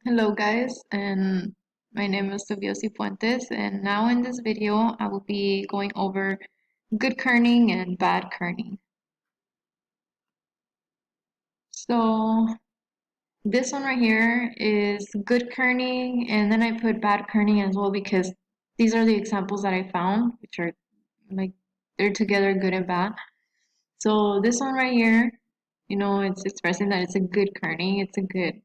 Hello guys, and my name is Silvio Cifuentes, and now in this video I will be going over good kerning and bad kerning. So this one right here is good kerning, and then I put bad kerning as well because these are the examples that I found, which are like they're together good and bad. So this one right here, it's expressing that it's a good kerning, it's a good,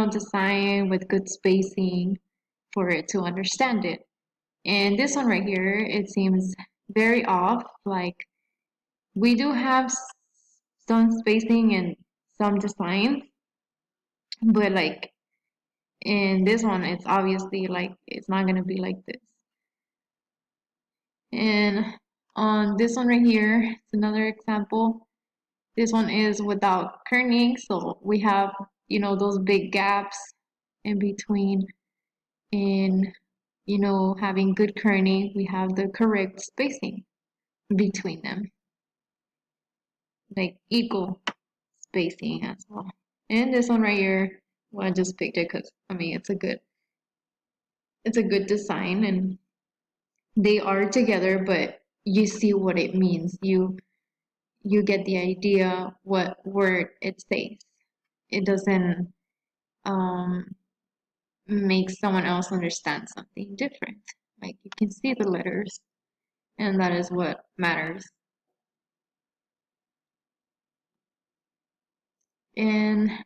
design with good spacing for it to understand it. And this one right here, it seems very off. Like we do have some spacing and some design, but like in this one, it's obviously like it's not gonna be like this. And on this one right here, it's another example. This one is without kerning, so we have, those big gaps in between. In, having good kerning, we have the correct spacing between them, like equal spacing as well. And this one right here, well, I just picked it because I mean it's a good design and they are together, but you see what it means. You get the idea what word it says. It doesn't um, make someone else understand something different. Like you can see the letters, and that is what matters. In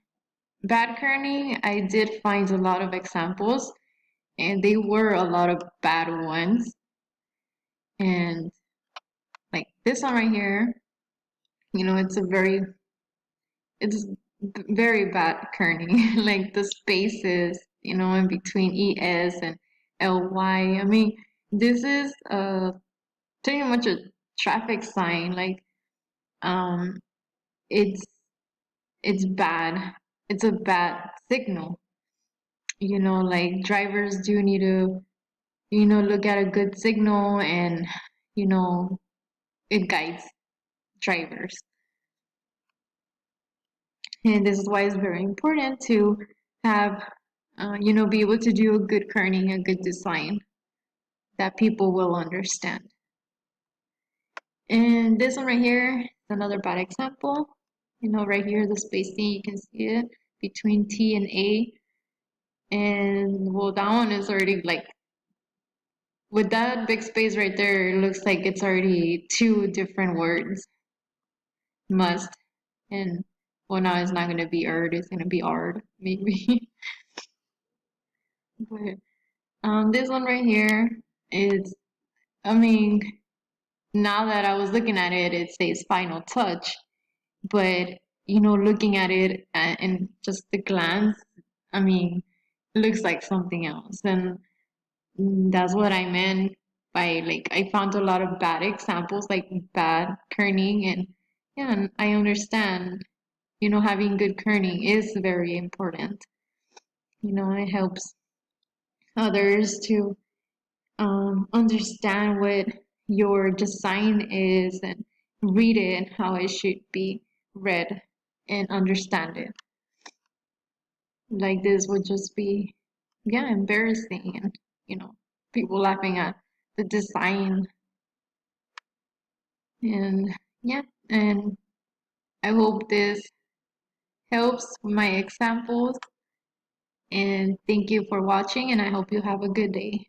bad kerning, I did find a lot of examples, and they were a lot of bad ones. And like this one right here, it's very bad kerning. Like the spaces, in between ES and LY. I mean, this is pretty much a traffic sign. Like, um, it's it's bad. It's a bad signal. Like drivers do need to, look at a good signal and, you know, it guides drivers. And this is why it's very important to have, be able to do a good kerning, a good design that people will understand. And this one right here is another bad example. Right here, the spacing, you can see it between T and A. And well, that one is already like, with that big space right there, it looks like it's already two different words. Must. And well, now it's not going to be erd, it's going to be ard, maybe. But this one right here is, I mean, now that I was looking at it, it says final touch. But, looking at it in just the glance, I mean, it looks like something else. And that's what I meant by like, I found a lot of bad examples, like bad kerning. And yeah, and I understand, having good kerning is very important. It helps others to understand what your design is and read it and how it should be read and understand it. Like this would just be, yeah, embarrassing and, people laughing at the design. And yeah, and I hope this helps with my examples. And thank you for watching, and I hope you have a good day.